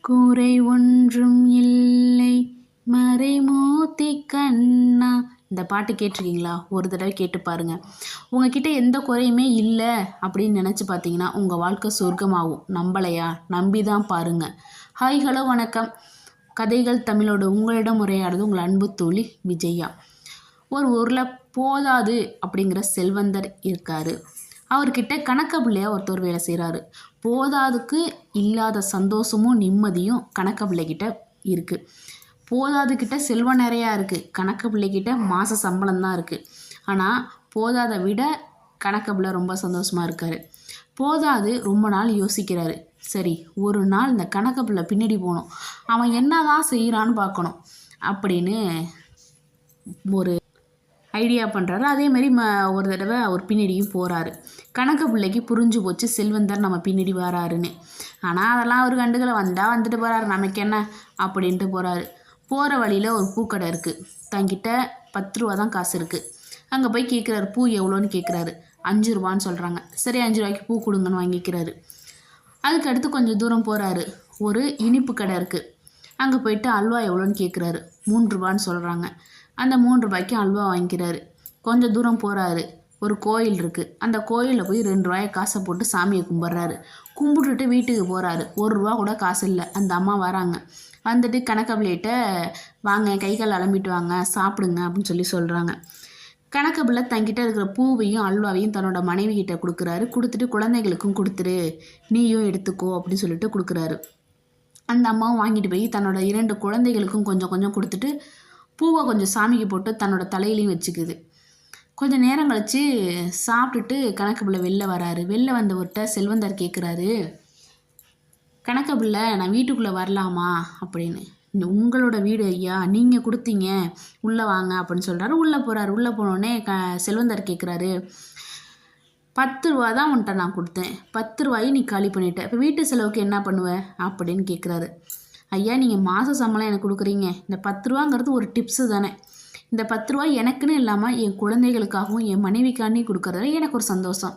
குறை ஒன்றும் இல்லை மறைமூர்த்தி கண்ணா. இந்த பாட்டு கேட்டிருக்கீங்களா? ஒரு தடவை கேட்டு பாருங்கள். உங்ககிட்ட எந்த குறையுமே இல்லை அப்படின்னு நினச்சி பார்த்தீங்கன்னா உங்கள் வாழ்க்கை சொர்க்கமாகும். நம்பலையா? நம்பி தான் பாருங்கள். ஹாய், ஹலோ, வணக்கம். கதைகள் தமிழோடு உங்களிடம் உரையாடுது உங்கள் அன்பு தோழி விஜயா. ஒரு ஊரில் போதாது அப்படிங்கிற செல்வந்தர் இருக்கார். அவர்கிட்ட கணக்க பிள்ளையா ஒருத்தர் வேலை செய்கிறாரு. போதாதுக்கு இல்லாத சந்தோஷமும் நிம்மதியும் கணக்க பிள்ளைகிட்ட இருக்குது. போதாதுக்கிட்ட செல்வம் நிறையா இருக்குது, கணக்க பிள்ளைகிட்ட மாத சம்பளம் தான் இருக்குது. ஆனால் போதாதை விட கணக்க பிள்ளை ரொம்ப சந்தோஷமாக இருக்கார். போதாது ரொம்ப நாள் யோசிக்கிறாரு. சரி, ஒரு நாள் இந்த கணக்க பிள்ளை பின்னாடி போகணும், அவன் என்ன தான் செய்கிறான்னு பார்க்கணும் அப்படின்னு ஒரு ஐடியா பண்ணுறாரு. அதேமாரி ஒரு தடவை அவர் பின்னாடியும் போகிறாரு. கணக்க பிள்ளைக்கு புரிஞ்சு போச்சு செல்வந்தர் நம்ம பின்னாடி வராருன்னு. ஆனால் அதெல்லாம் அவர் கண்டுகளை வந்துட்டு போகிறாரு, நமக்கு என்ன அப்படின்ட்டு போகிறாரு. போகிற வழியில் ஒரு பூக்கடை இருக்குது. தங்கிட்ட 10 ரூபா தான் காசு இருக்குது. அங்கே போய் கேட்குறாரு, பூ எவ்வளோன்னு கேட்குறாரு. 5 ரூபான்னு சொல்கிறாங்க. சரி, 5 ரூபாய்க்கு பூ கொடுங்கன்னு வாங்கிக்கிறாரு. அதுக்கு அடுத்து கொஞ்சம் தூரம் போகிறாரு. ஒரு இனிப்பு கடை இருக்குது. அங்கே போயிட்டு அல்வா எவ்வளோன்னு கேட்குறாரு. 3 ரூபான்னு சொல்கிறாங்க. அந்த 3 ரூபாய்க்கு அல்வா வாங்கிக்கிறாரு. கொஞ்சம் தூரம் போகிறாரு. ஒரு கோயில் இருக்குது. அந்த கோயிலில் போய் 2 ரூபாயை காசை போட்டு சாமியை கும்பிட்றாரு. கும்பிட்டுட்டு வீட்டுக்கு போகிறாரு. 1 ரூபா கூட காசு இல்லை. அந்த அம்மா வராங்க. வந்துட்டு கணக்க பிள்ளைகிட்ட, வாங்க கை கால் அலம்பிட்டு வாங்க, சாப்பிடுங்க அப்படின்னு சொல்லி சொல்கிறாங்க. கணக்க பிள்ளை தங்கிட்ட இருக்கிற பூவையும் அல்வாவையும் தன்னோட மனைவி கிட்ட கொடுக்குறாரு. கொடுத்துட்டு குழந்தைகளுக்கும் கொடுத்துரு, நீயும் எடுத்துக்கோ அப்படின்னு சொல்லிட்டு கொடுக்குறாரு. அந்த அம்மாவும் வாங்கிட்டு போய் தன்னோட 2 குழந்தைகளுக்கும் கொஞ்சம் கொஞ்சம் கொடுத்துட்டு பூவை கொஞ்சம் சாமிக்கு போட்டு தன்னோட தலையிலையும் வச்சுக்குது. கொஞ்சம் நேரம் கழித்து சாப்பிட்டுட்டு கணக்க பிள்ளை வெளில வராரு. வெளில வந்தவர்கிட்ட செல்வந்தர் கேட்குறாரு, கணக்க பிள்ளை நான் வீட்டுக்குள்ளே வரலாமா அப்படின்னு. உங்களோட வீடு ஐயா, நீங்கள் கொடுத்தீங்க, உள்ளே வாங்க அப்படின்னு சொல்கிறாரு. உள்ளே போகிறாரு. உள்ளே போனோடனே செல்வந்தர் கேட்குறாரு, 10 ரூபா தான் உன்ட்ட நான் கொடுத்தேன், 10 ரூபாயை நீ காலி பண்ணிட்ட, இப்போ வீட்டு செலவுக்கு என்ன பண்ணுவேன் அப்படின்னு கேட்குறாரு. ஐயா, நீங்கள் மாத சம்பளம் எனக்கு கொடுக்குறீங்க, இந்த 10 ரூபாங்கிறது ஒரு டிப்ஸு தானே. இந்த 10 ரூபா எனக்குன்னு இல்லாமல் என் குழந்தைகளுக்காகவும் என் மனைவிக்காண்டி கொடுக்குறது எனக்கு ஒரு சந்தோஷம்.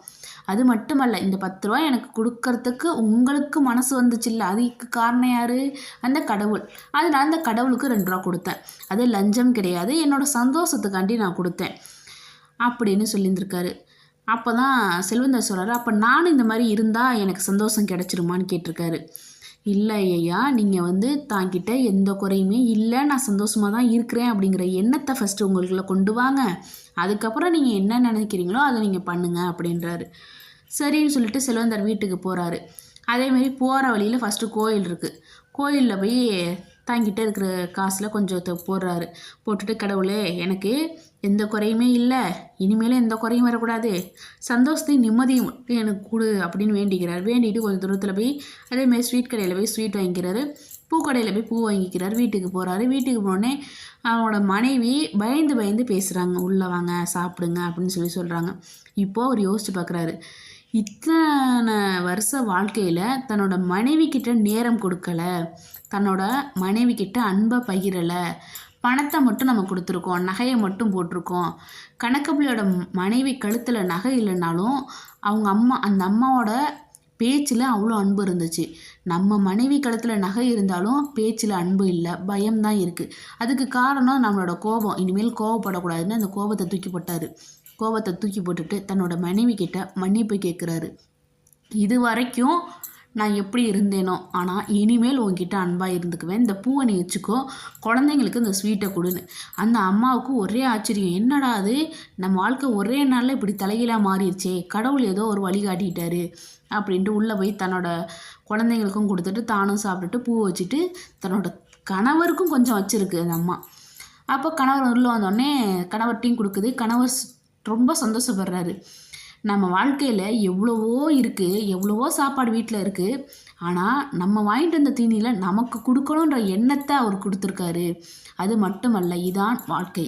அது மட்டுமல்ல, இந்த 10 ரூபா எனக்கு கொடுக்கறதுக்கு உங்களுக்கு மனசு வந்துச்சு இல்லை, அதுக்கு காரணம் யார்? அந்த கடவுள். அதனால் அந்த கடவுளுக்கு 2 ரூபா கொடுத்தேன். அது லஞ்சம் கிடையாது, என்னோடய சந்தோஷத்துக்காண்டி நான் கொடுத்தேன் அப்படின்னு சொல்லியிருந்திருக்காரு. அப்போ தான் செல்வந்தர் சொல்கிறாரு, அப்போ நானும் இந்த மாதிரி இருந்தால் எனக்கு சந்தோஷம் கிடச்சிருமான்னு கேட்டிருக்காரு. இல்லை ஐயா, நீங்கள் தாங்கிட்ட எந்த குறையுமே இல்லை, நான் சந்தோஷமாக தான் இருக்கிறேன் அப்படிங்கிற எண்ணத்தை ஃபஸ்ட்டு உங்களுக்குள்ள கொண்டு வாங்க, அதுக்கப்புறம் நீங்கள் என்ன நினைக்கிறீங்களோ அதை நீங்கள் பண்ணுங்க அப்படின்றாரு. சரின்னு சொல்லிட்டு செல்வந்தர் வீட்டுக்கு போகிறாரு. அதேமாரி போகிற வழியில் ஃபஸ்ட்டு கோயில் இருக்குது. கோயிலில் போய் தாங்கிட்ட இருக்கிற காசில் கொஞ்சத்தை போடுறாரு. போட்டுட்டு, கடவுளே எனக்கு எந்த குறையுமே இல்லை, இனிமேலும் எந்த குறையும் வரக்கூடாது, சந்தோஷத்தையும் நிம்மதியும் எனக்கு கொடு அப்படின்னு வேண்டிக்கிறார். வேண்டிட்டு கொஞ்சம் தூரத்தில் போய் அதேமாதிரி ஸ்வீட் கடையில் போய் ஸ்வீட் வாங்கிக்கிறாரு. பூக்கடையில் போய் பூ வாங்கிக்கிறார். வீட்டுக்கு போகிறாரு. வீட்டுக்கு போனோடனே அவனோட மனைவி பயந்து பயந்து பேசுகிறாங்க, உள்ளே வாங்க சாப்பிடுங்க அப்படின்னு சொல்லி சொல்கிறாங்க. இப்போது அவர் யோசிச்சு பார்க்குறாரு, இத்தனை வருஷ வாழ்க்கையில் தன்னோட மனைவி கிட்ட நேரம் கொடுக்கல, தன்னோட மனைவி கிட்ட அன்பை பகிரலை, பணத்தை மட்டும் நம்ம கொடுத்துருக்கோம், நகையை மட்டும் போட்டிருக்கோம். கணக்கப்பிள்ளையோட மனைவி கழுத்தில் நகை இல்லைனாலும் அந்த அம்மாவோட பேச்சில் அவ்வளோ அன்பு இருந்துச்சு. நம்ம மனைவி கழுத்தில் நகை இருந்தாலும் பேச்சில் அன்பு இல்லை, பயம்தான் இருக்குது. அதுக்கு காரணம் நம்மளோட கோபம். இனிமேல் கோபப்படக்கூடாதுன்னு அந்த கோபத்தை தூக்கி போட்டார். கோபத்தை தூக்கி போட்டுட்டு தன்னோட மனைவி கிட்ட மன்னிப்பு கேட்குறாரு. இது வரைக்கும் நான் எப்படி இருந்தேனோ, ஆனால் இனிமேல் உங்ககிட்ட அன்பாக இருந்துக்குவேன், இந்த பூவை நீ வச்சுக்கோ, குழந்தைங்களுக்கு இந்த ஸ்வீட்டை கொடுன்னு. அந்த அம்மாவுக்கு ஒரே ஆச்சரியம், என்னடா அது, நம்ம வாழ்க்கை ஒரே நாளில் இப்படி தலைகீழாக மாறிடுச்சே, கடவுள் ஏதோ ஒரு வழி காட்டிட்டாரு அப்படின்ட்டு உள்ளே போய் தன்னோட குழந்தைங்களுக்கும் கொடுத்துட்டு தானும் சாப்பிட்டுட்டு பூவை வச்சுட்டு தன்னோட கணவருக்கும் கொஞ்சம் வச்சுருக்கு அந்த அம்மா. அப்போ கணவர் உள்ளே வந்தோடனே கணவர்கிட்டையும் கொடுக்குது. கணவர் ரொம்ப சந்தோஷப்படுறாரு. நம்ம வாழ்க்கையில் எவ்வளவோ இருக்குது, எவ்வளவோ சாப்பாடு வீட்டில் இருக்குது, ஆனால் நம்ம வாங்கிட்டு வந்த தீனியில் நமக்கு கொடுக்கணுன்ற எண்ணத்தை அவர் கொடுத்துருக்காரு. அது மட்டுமல்ல, இதான் வாழ்க்கை.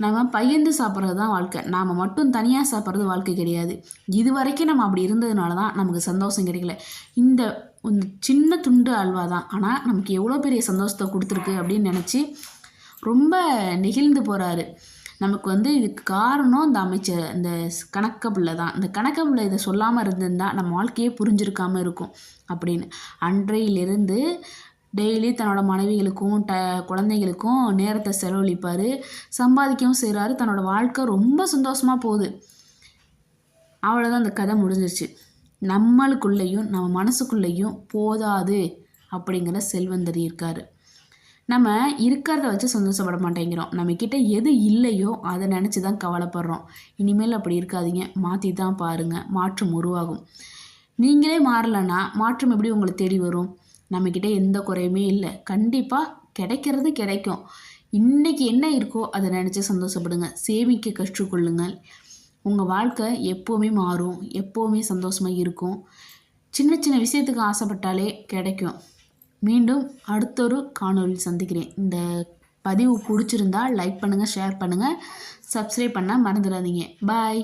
நம்ம பகிர்ந்து சாப்பிட்றது தான் வாழ்க்கை. நாம் மட்டும் தனியாக சாப்பிட்றது வாழ்க்கை கிடையாது. இது வரைக்கும் நம்ம அப்படி இருந்ததுனால தான் நமக்கு சந்தோஷம் கிடைக்கல. இந்த சின்ன துண்டு அல்வா தான், ஆனால் நமக்கு எவ்வளோ பெரிய சந்தோஷத்தை கொடுத்துருக்கு அப்படின்னு நினச்சி ரொம்ப நெகிழ்ந்து போகிறாரு. நமக்கு இதுக்கு காரணம் இந்த கணக்க பிள்ளை தான். இந்த கணக்க பிள்ளை இதை சொல்லாமல் இருந்திருந்தால் நம்ம வாழ்க்கையே புரிஞ்சிருக்காமல் இருக்கும் அப்படின்னு. அன்றையிலிருந்து டெய்லி தன்னோட மனைவிகளுக்கும் குழந்தைகளுக்கும் நேரத்தை செலவழிப்பார், சம்பாதிக்கவும் செய்கிறாரு, தன்னோட வாழ்க்கை ரொம்ப சந்தோஷமாக போகுது. அவ்வளோதான், அந்த கதை முடிஞ்சிருச்சு. நம்மளுக்குள்ளேயும் நம்ம மனசுக்குள்ளேயும் போதாது அப்படிங்கிற செல்வந்தர் இருக்கார். நம்ம இருக்கிறத வச்சு சந்தோஷப்பட மாட்டேங்கிறோம். நம்மக்கிட்ட எது இல்லையோ அதை நினச்சி தான் கவலைப்படுறோம். இனிமேல் அப்படி இருக்காதீங்க, மாற்றி தான் பாருங்கள், மாற்றம் உருவாகும். நீங்களே மாறலைன்னா மாற்றம் எப்படி உங்களை தேடி வரும்? நம்மக்கிட்ட எந்த குறையுமே இல்லை, கண்டிப்பாக கிடைக்கிறது கிடைக்கும். இன்றைக்கி என்ன இருக்கோ அதை நினச்சி சந்தோஷப்படுங்க, சேமிக்க கற்றுக்கொள்ளுங்கள். உங்கள் வாழ்க்கை எப்போவுமே மாறும், எப்போவுமே சந்தோஷமாக இருக்கும். சின்ன சின்ன விஷயத்துக்கு ஆசைப்பட்டாலே கிடைக்கும். மீண்டும் அடுத்தொரு காணொளியில் சந்திக்கிறேன். இந்த பதிவு பிடிச்சிருந்தா லைக் பண்ணுங்கள், ஷேர் பண்ணுங்கள், சப்ஸ்கிரைப் பண்ண மறந்துடாதீங்க. பாய்.